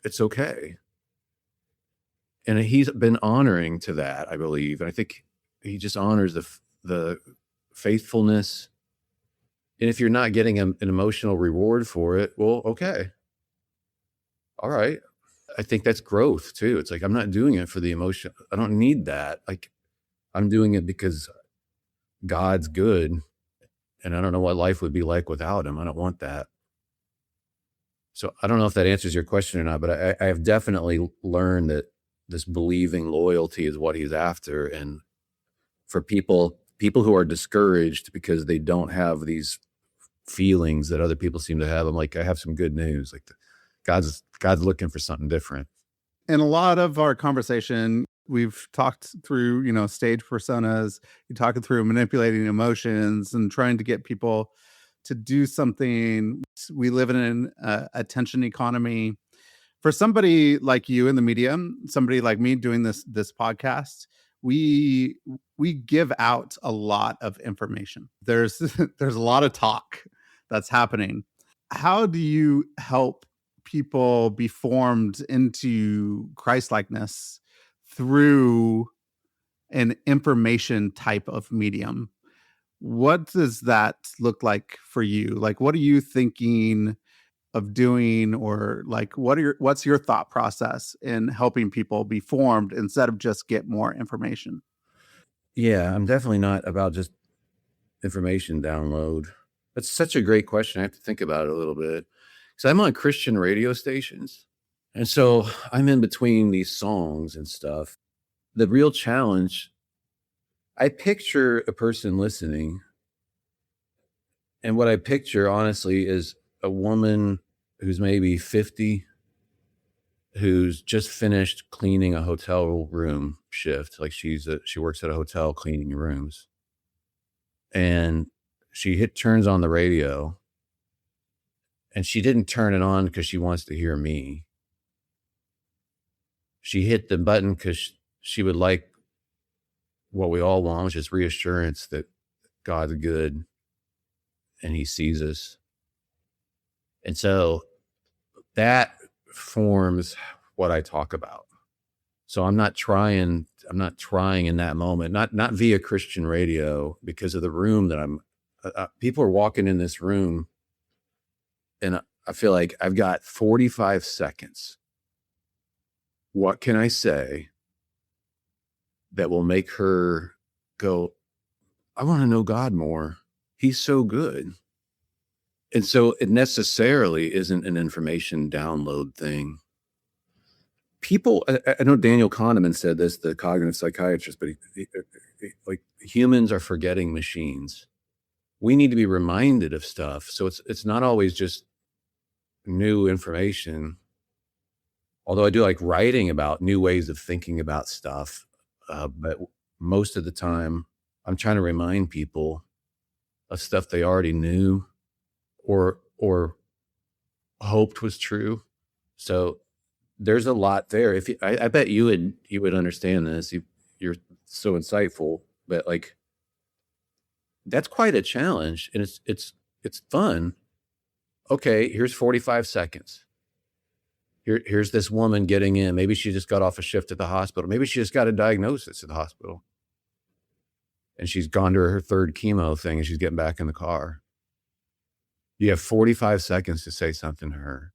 it's okay. And he's been honoring to that, I believe. And I think he just honors the faithfulness. And if you're not getting an emotional reward for it, well, okay. All right. I think that's growth too. It's like, I'm not doing it for the emotion. I don't need that. Like I'm doing it because God's good. And I don't know what life would be like without him. I don't want that. So I don't know if that answers your question or not, but I have definitely learned that this believing loyalty is what he's after. And for people who are discouraged because they don't have these feelings that other people seem to have, I'm like, I have some good news. Like God's looking for something different. In a lot of our conversation, We've talked through, stage personas. You talking through manipulating emotions and trying to get people to do something. We live in an attention economy. For somebody like you in the media, somebody like me doing this podcast, we give out a lot of information. There's there's a lot of talk that's happening. How do you help people be formed into Christ-likeness through an information type of medium? What does that look like for you? Like, what are you thinking of doing, or like what's your thought process in helping people be formed instead of just get more information? Yeah, I'm definitely not about just information download. That's such a great question. I have to think about it a little bit. So I'm on Christian radio stations. And so I'm in between these songs and stuff. The real challenge, I picture a person listening. And what I picture, honestly, is a woman who's maybe 50, who's just finished cleaning a hotel room shift. Like she works at a hotel cleaning rooms. And she turns on the radio, and she didn't turn it on because she wants to hear me. She hit the button because she would like what we all want, which is reassurance that God's good and he sees us. And so that forms what I talk about. So I'm not trying in that moment, not via Christian radio, because of the room that people are walking in this room, and I feel like I've got 45 seconds. What can I say that will make her go, I want to know God more. He's so good. And so it necessarily isn't an information download thing. People, I know Daniel Kahneman said this, the cognitive psychiatrist, but like humans are forgetting machines. We need to be reminded of stuff. So it's not always just new information. Although I do like writing about new ways of thinking about stuff. But most of the time I'm trying to remind people of stuff they already knew or hoped was true. So there's a lot there. I bet you would understand this. You're so insightful, but like, that's quite a challenge, and it's fun. Okay, here's 45 seconds. Here's this woman getting in. Maybe she just got off a shift at the hospital. Maybe she just got a diagnosis at the hospital, and she's gone to her third chemo thing, and she's getting back in the car. You have 45 seconds to say something to her.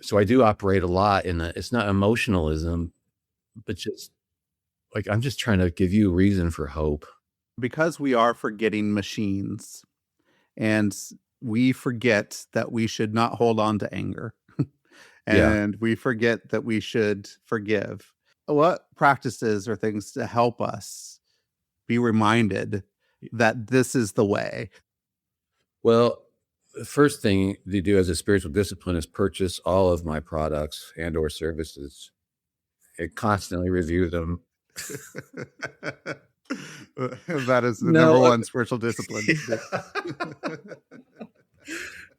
So I do operate a lot it's not emotionalism, but just like, I'm just trying to give you a reason for hope. Because we are forgetting machines, and we forget that we should not hold on to anger. And we forget that we should forgive. What practices or things to help us be reminded that this is the way? Well, the first thing to do as a spiritual discipline is purchase all of my products and or services and constantly review them. That is the number one spiritual discipline.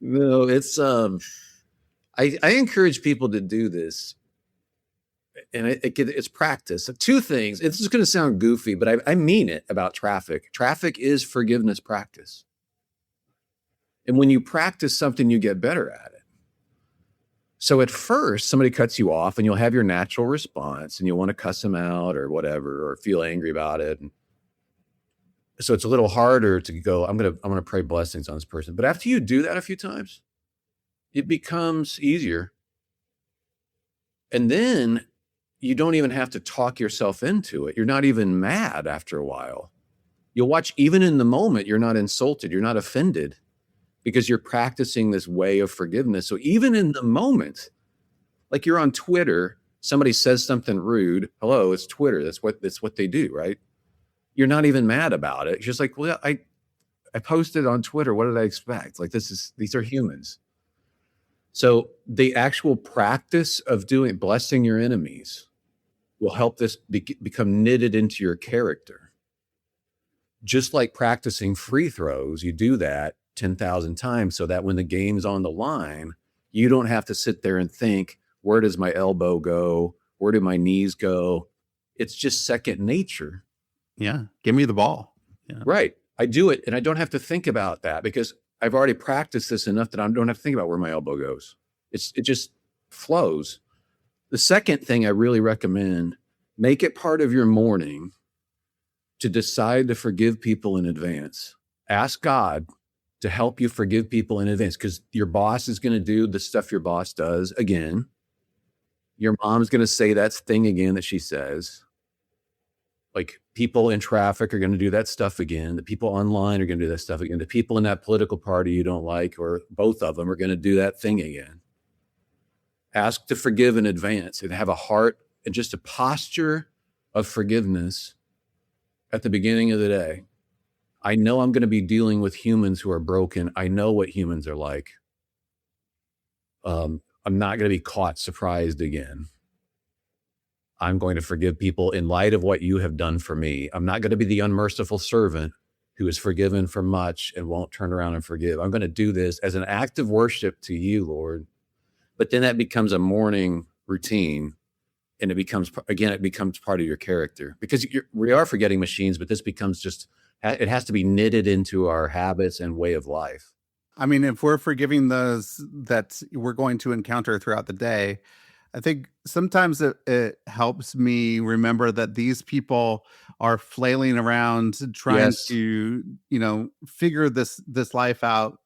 No, it's I encourage people to do this, and it's practice. So two things. It's just going to sound goofy, but I mean it about traffic. Traffic is forgiveness practice. And when you practice something, you get better at it. So at first, somebody cuts you off and you'll have your natural response and you'll want to cuss them out or whatever, or feel angry about it. And so it's a little harder to go, I'm going to pray blessings on this person. But after you do that a few times, it becomes easier. And then you don't even have to talk yourself into it. You're not even mad after a while. You'll watch, even in the moment, you're not insulted. You're not offended, because you're practicing this way of forgiveness. So even in the moment, like you're on Twitter, somebody says something rude. Hello, it's Twitter. That's what they do, right? You're not even mad about it. It's just like, well, I posted on Twitter. What did I expect? Like, these are humans. So the actual practice of blessing your enemies, will help this become knitted into your character. Just like practicing free throws, you do that 10,000 times so that when the game's on the line, you don't have to sit there and think, where does my elbow go? Where do my knees go? It's just second nature. Yeah. Give me the ball. Yeah. Right. I do it and I don't have to think about that because I've already practiced this enough that I don't have to think about where my elbow goes. It just flows. The second thing I really recommend, make it part of your morning to decide to forgive people in advance. Ask God to help you forgive people in advance because your boss is going to do the stuff your boss does again. Your mom's going to say that thing again that she says. Like people in traffic are going to do that stuff again. The people online are going to do that stuff again. The people in that political party you don't like, or both of them, are going to do that thing again. Ask to forgive in advance and have a heart and just a posture of forgiveness at the beginning of the day. I know I'm going to be dealing with humans who are broken. I know what humans are like. I'm not going to be caught surprised again. I'm going to forgive people in light of what you have done for me. I'm not going to be the unmerciful servant who is forgiven for much and won't turn around and forgive. I'm going to do this as an act of worship to you, Lord. But then that becomes a morning routine. And it becomes part of your character because we are forgetting machines, but this becomes it has to be knitted into our habits and way of life. I mean, if we're forgiving those that we're going to encounter throughout the day, I think sometimes it helps me remember that these people are flailing around trying to, figure this life out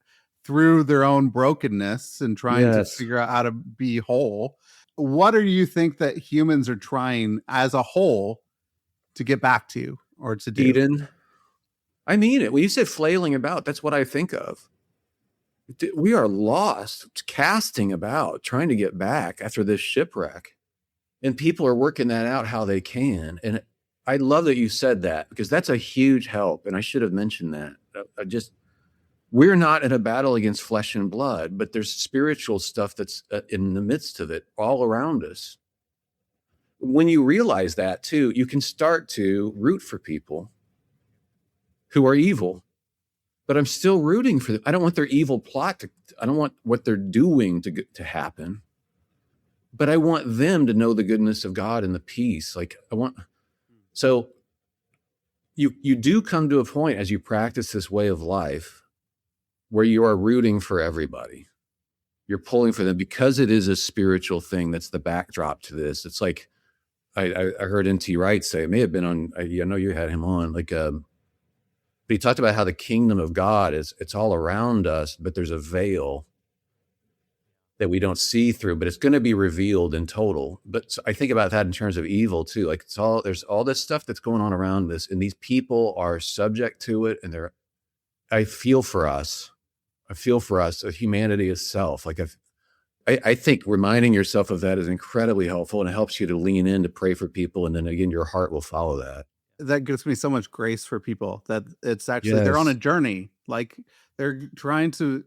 through their own brokenness and trying to figure out how to be whole. What do you think that humans are trying as a whole to get back to or to do? Eden. I mean it. When you say flailing about, that's what I think of. We are lost, casting about, trying to get back after this shipwreck. And people are working that out how they can. And I love that you said that because that's a huge help. And I should have mentioned that. We're not in a battle against flesh and blood, but there's spiritual stuff that's in the midst of it all around us. When you realize that too, you can start to root for people who are evil, but I'm still rooting for them. I don't want their evil plot I don't want what they're doing to happen, but I want them to know the goodness of God and the peace. So you do come to a point as you practice this way of life where you are rooting for everybody. You're pulling for them because it is a spiritual thing. That's the backdrop to this. It's like, I heard N.T. Wright say, it may have been on, I know you had him on, but he talked about how the kingdom of God it's all around us, but there's a veil that we don't see through, but it's going to be revealed in total. But I think about that in terms of evil too. Like there's all this stuff that's going on around this, and these people are subject to it. And I feel for us, humanity itself. Like I think reminding yourself of that is incredibly helpful, and it helps you to lean in to pray for people. And then again, your heart will follow that. That gives me so much grace for people that it's actually, they're on a journey. Like they're trying to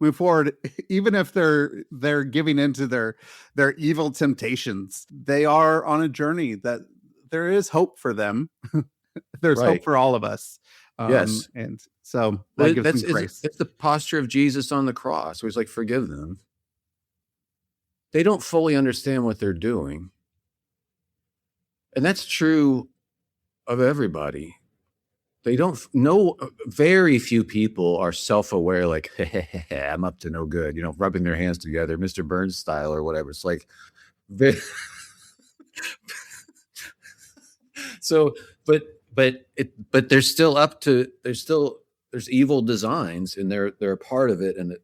move forward, even if they're giving into their evil temptations. They are on a journey that there is hope for them. There's hope for all of us. Yes. And so that gives me grace. It's the posture of Jesus on the cross, where he's like, forgive them. They don't fully understand what they're doing. And that's true of everybody. They don't know. Very few people are self-aware, like, hey, I'm up to no good, rubbing their hands together, Mr. Burns style or whatever. It's like, so, but there's still there's evil designs, and they're a part of it. And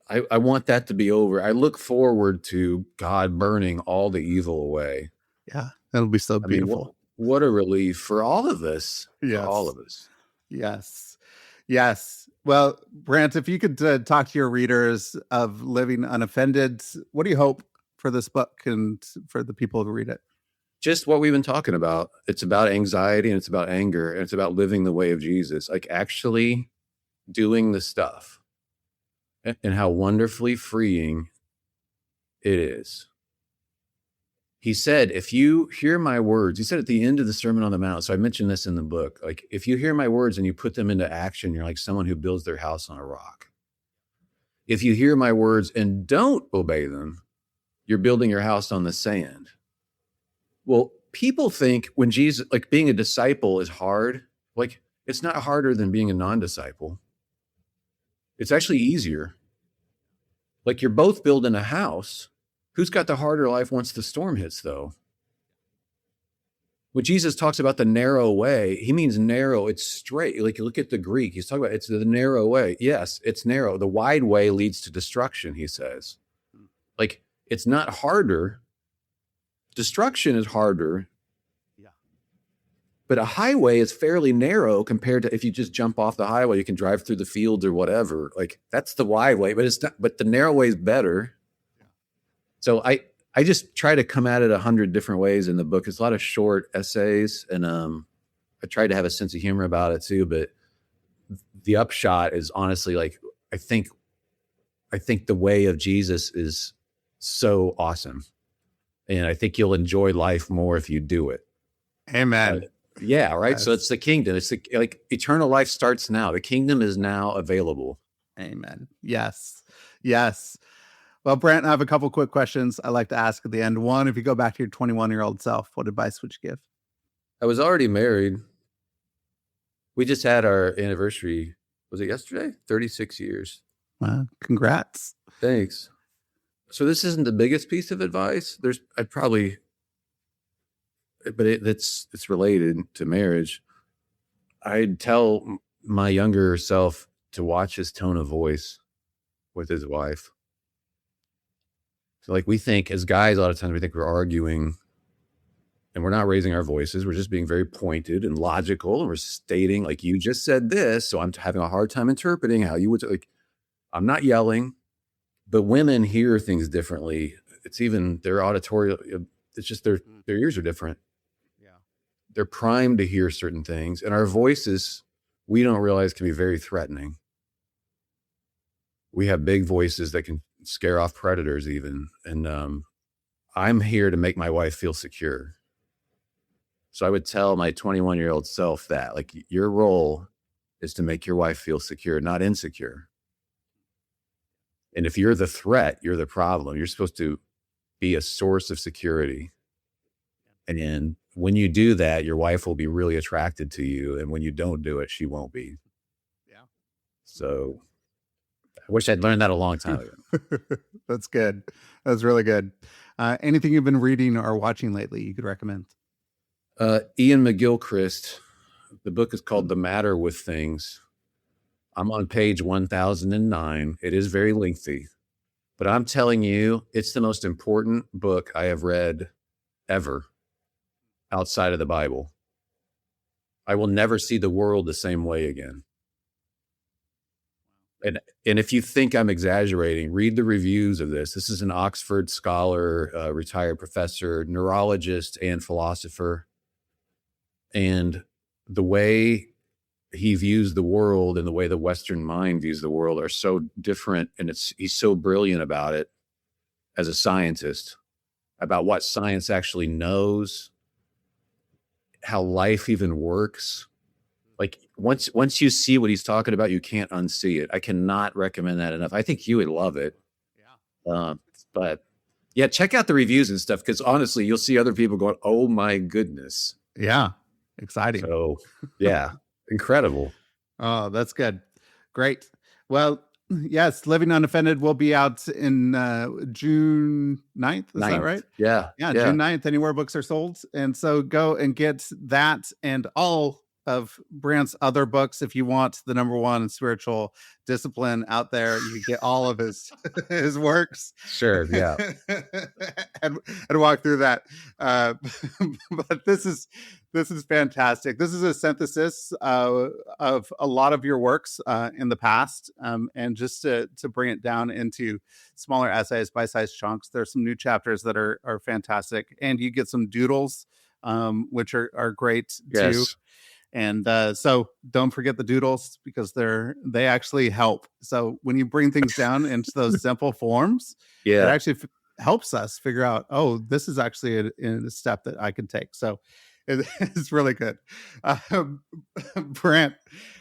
I want that to be over. I look forward to God burning all the evil away. Yeah, that'll be so beautiful. What a relief for all of us. Yes. For all of us. Yes. Well, Brant, if you could talk to your readers of Living Unoffended, what do you hope for this book and for the people who read it? Just what we've been talking about. It's about anxiety, and it's about anger, and it's about living the way of Jesus, like actually doing the stuff, and how wonderfully freeing it is. he said, if you hear my words, he said at the end of the Sermon on the Mount, so I mentioned this in the book, like if you hear my words and you put them into action, you're like someone who builds their house on a rock. If you hear my words and don't obey them, you're building your house on the sand. Well, people think when Jesus, like being a disciple is hard, like it's not harder than being a non-disciple. It's actually easier. Like you're both building a house. Who's got the harder life once the storm hits, though? When Jesus talks about the narrow way, he means narrow. It's straight. Like you look at the Greek, he's talking about it's the narrow way. Yes, it's narrow. The wide way leads to destruction, he says. Like it's not harder. Destruction is harder. Yeah. But a highway is fairly narrow compared to if you just jump off the highway, you can drive through the fields or whatever. Like that's the wide way, but it's not, but the narrow way is better. So I just try to come at it 100 different ways in the book. It's a lot of short essays, and I try to have a sense of humor about it too. But the upshot is honestly, like, I think the way of Jesus is so awesome, and I think you'll enjoy life more if you do it. Amen. Yeah, right. Yes. So it's the kingdom. It's like eternal life starts now. The kingdom is now available. Amen. Yes. Yes. Well, Brant, I have a couple quick questions I like to ask at the end. One, if you go back to your 21-year-old self, what advice would you give? I was already married. We just had our anniversary. Was it yesterday? 36 years. Wow. Congrats. Thanks. So this isn't the biggest piece of advice. But it's related to marriage. I'd tell my younger self to watch his tone of voice with his wife. So like we think as guys, a lot of times we think we're arguing and we're not raising our voices. We're just being very pointed and logical. And we're stating like, you just said this. So I'm having a hard time interpreting how you would, like, I'm not yelling, but women hear things differently. It's even their auditory. It's just their ears are different. Yeah. They're primed to hear certain things. And our voices, we don't realize can be very threatening. We have big voices that can scare off predators even. And I'm here to make my wife feel secure. So I would tell my 21-year-old self that, like, your role is to make your wife feel secure, not insecure. And if you're the threat, you're the problem. You're supposed to be a source of security. And when you do that, your wife will be really attracted to you. And when you don't do it, she won't be. Yeah. So I wish I'd learned that a long time ago. That's good. That's really good. Anything you've been reading or watching lately you could recommend? Ian McGilchrist. The book is called The Matter with Things. I'm on page 1009. It is very lengthy, but I'm telling you, it's the most important book I have read ever outside of the Bible. I will never see the world the same way again. And if you think I'm exaggerating, read the reviews of this. This is an Oxford scholar, retired professor, neurologist, and philosopher. And the way he views the world and the way the Western mind views the world are so different. And he's so brilliant about it as a scientist, about what science actually knows, how life even works. Like once you see what he's talking about, you can't unsee it. I cannot recommend that enough. I think you would love it. Yeah. But yeah, check out the reviews and stuff, because honestly, you'll see other people going, "Oh my goodness." Yeah. Exciting. So yeah, incredible. Oh, that's good. Great. Well, yes, Living Unoffended will be out in June 9th. Is that right? Yeah. June 9th, anywhere books are sold. And so go and get that and all of Brant's other books. If you want the number one spiritual discipline out there, you get all of his his works. Sure, yeah. and walk through that. But this is fantastic. This is a synthesis of a lot of your works in the past, and just to bring it down into smaller essays, bite-sized chunks. There's some new chapters that are fantastic, and you get some doodles, which are great too. And so don't forget the doodles, because they actually help. So when you bring things down into those simple forms, it actually helps us figure out, oh, this is actually a step that I can take. So it's really good. Um, Brant,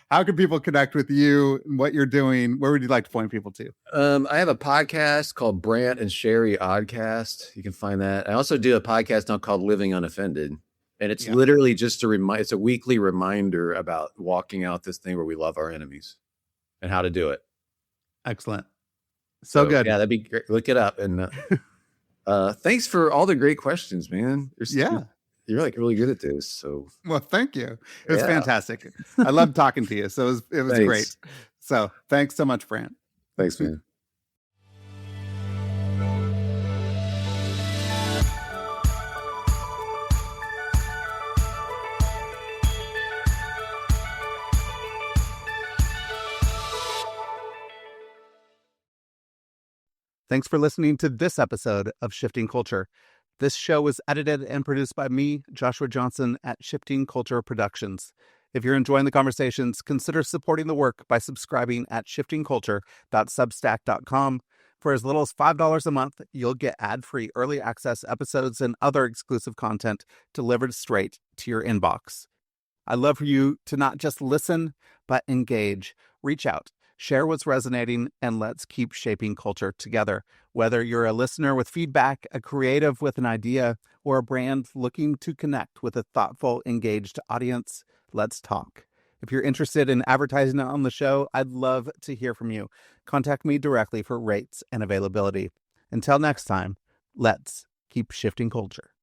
how can people connect with you and what you're doing? Where would you like to point people to? I have a podcast called Brant and Sherry Oddcast. You can find that. I also do a podcast now called Living Unoffended. And it's literally just it's a weekly reminder about walking out this thing where we love our enemies and how to do it. Excellent. So good. Yeah, that'd be great. Look it up. And thanks for all the great questions, man. You're like really good at this. So, well, thank you. It was fantastic. I loved talking to you. So it was great. So thanks so much, Brant. Thanks, man. Thanks for listening to this episode of Shifting Culture. This show was edited and produced by me, Joshua Johnson, at Shifting Culture Productions. If you're enjoying the conversations, consider supporting the work by subscribing at shiftingculture.substack.com. For as little as $5 a month, you'll get ad-free early access episodes and other exclusive content delivered straight to your inbox. I'd love for you to not just listen, but engage. Reach out. Share what's resonating, and let's keep shaping culture together. Whether you're a listener with feedback, a creative with an idea, or a brand looking to connect with a thoughtful, engaged audience, let's talk. If you're interested in advertising on the show, I'd love to hear from you. Contact me directly for rates and availability. Until next time, let's keep shifting culture.